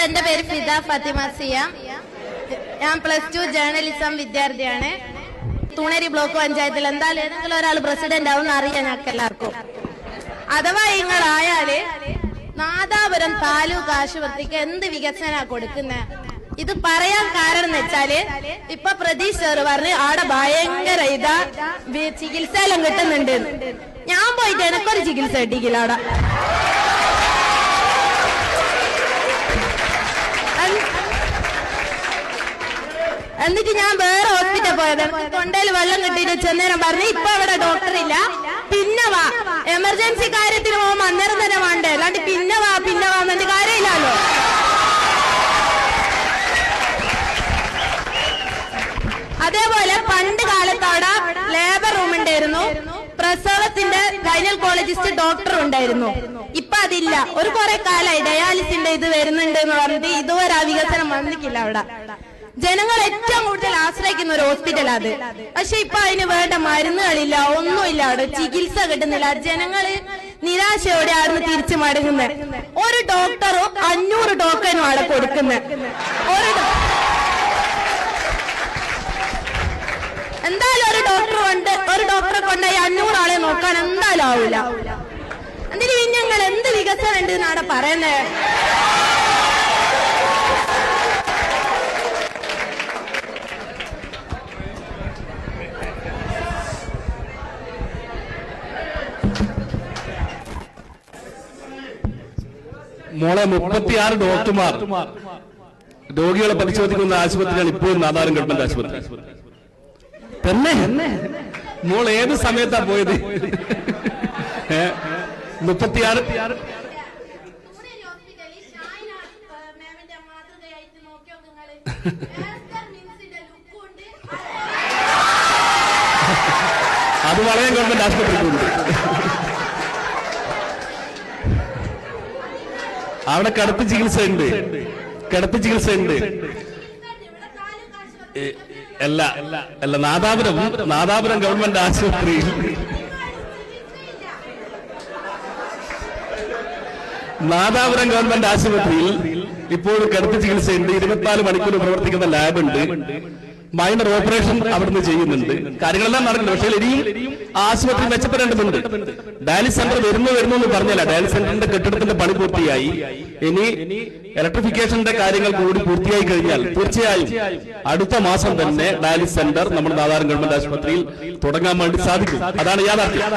എന്റെ പേര് ഫിദ ഫാത്തിമ സിയാം. ഞാൻ +2 ജേർണലിസം വിദ്യാർത്ഥിയാണ്. തൂണേരി ബ്ലോക്ക് പഞ്ചായത്തിൽ എന്തായാലും ഏതെങ്കിലും ഒരാൾ പ്രസിഡന്റ് ആവും അറിയാം ഞങ്ങൾക്ക് എല്ലാവർക്കും. അഥവാ നിങ്ങളായാല് നാദാപുരം താലൂക്ക് ആശുപത്രിക്ക് എന്ത് വികസന കൊടുക്കുന്നത്? ഇത് പറയാൻ കാരണം എന്ന് വെച്ചാല് ഇപ്പൊ പ്രതീഷ് സാറ് പറഞ്ഞ് അവിടെ ഭയങ്കര ചികിത്സയെല്ലാം കിട്ടുന്നുണ്ട്. ഞാൻ പോയിട്ട് എനക്കൊരു ചികിത്സ കിട്ടിക്കില്ല അവിടെ. എന്നിട്ട് ഞാൻ വേറെ ഹോസ്പിറ്റൽ പോയത്, തൊണ്ടയിൽ വെള്ളം കിട്ടിയിട്ട് ചെന്നേരം പറഞ്ഞു ഇപ്പൊ അവിടെ ഡോക്ടർ ഇല്ല, പിന്നെ വാ, എമർജൻസി കാര്യത്തിന് പോകുമ്പോ അന്നേരം തന്നെ വേണ്ടേ, അല്ലാണ്ട് പിന്നെ വാ എന്നിട്ട് കാര്യമില്ലല്ലോ. അതേപോലെ പണ്ട് കാലത്ത് അവിടെ ലേബർ റൂം ഉണ്ടായിരുന്നു, പ്രസവത്തിന്റെ ഗൈനക്കോളജിസ്റ്റ് ഡോക്ടർ ഉണ്ടായിരുന്നു. ഇപ്പൊ അതില്ല. ഒരു കുറെ കാലമായി ഡയാലിസിന്റെ ഇത് വരുന്നുണ്ട് എന്ന് പറഞ്ഞിട്ട് ഇതുവരെ ആ വികസനം വന്നിട്ടില്ല അവിടെ. ജനങ്ങൾ ഏറ്റവും കൂടുതൽ ആശ്രയിക്കുന്ന ഒരു ഹോസ്പിറ്റൽ അത്. പക്ഷെ ഇപ്പൊ അതിന് വേണ്ട മരുന്നുകളില്ല, ഒന്നുമില്ല, അവിടെ ചികിത്സ കിട്ടുന്നില്ല. ജനങ്ങള് നിരാശയോടെ ആയിരുന്നു തിരിച്ചു മടങ്ങുന്നത്. ഒരു ഡോക്ടറും 500 ടോക്കനും അവിടെ കൊടുക്കുന്നത്. എന്തായാലും ഒരു ഡോക്ടറെ കൊണ്ടായി 500 ആളെ നോക്കാൻ എന്തായാലും ആവില്ല. എന്തിനു പിന്നെ ഞങ്ങൾ എന്ത് വികസനം ഉണ്ട് എന്നാണ് പറയുന്നത്? മോളെ 36 ഡോക്ടർമാർ രോഗികളെ പരിശോധിക്കുന്ന ആശുപത്രിയാണ് ഇപ്പോഴും നാദാപുരം ഗവൺമെന്റ് ആശുപത്രി. തന്നെ മോൾ ഏത് സമയത്താ പോയത്? 36 അത് വളരെ ഗവൺമെന്റ് ആശുപത്രിക്കുണ്ട്. അവിടെ കിടത്തി ചികിത്സ ഉണ്ട്. അല്ല നാദാപുരം ഗവൺമെന്റ് ആശുപത്രിയിൽ ഇപ്പോഴും കിടത്തി ചികിത്സയുണ്ട്. 24 മണിക്കൂർ പ്രവർത്തിക്കുന്ന ലാബുണ്ട്. മൈനർ ഓപ്പറേഷൻ അവിടുന്ന് ചെയ്യുന്നുണ്ട്. കാര്യങ്ങളെല്ലാം നടക്കുന്നു. പക്ഷേ ഇനിയും ആശുപത്രി മെച്ചപ്പെടേണ്ടതുണ്ട്. ഡയാലിസ് സെന്റർ വരുന്നു എന്ന് പറഞ്ഞല്ല. ഡയാലിസ് സെന്ററിന്റെ കെട്ടിടത്തിന്റെ പണി പൂർത്തിയായി. ഇനി ഇലക്ട്രിഫിക്കേഷന്റെ കാര്യങ്ങൾ കൂടി പൂർത്തിയായി കഴിഞ്ഞാൽ തീർച്ചയായും അടുത്ത മാസം തന്നെ ഡയാലിസ് സെന്റർ നമ്മുടെ നാദാപുരം ഗവൺമെന്റ് ആശുപത്രിയിൽ തുടങ്ങാൻ വേണ്ടി സാധിക്കും. അതാണ് യാഥാർത്ഥ്യം.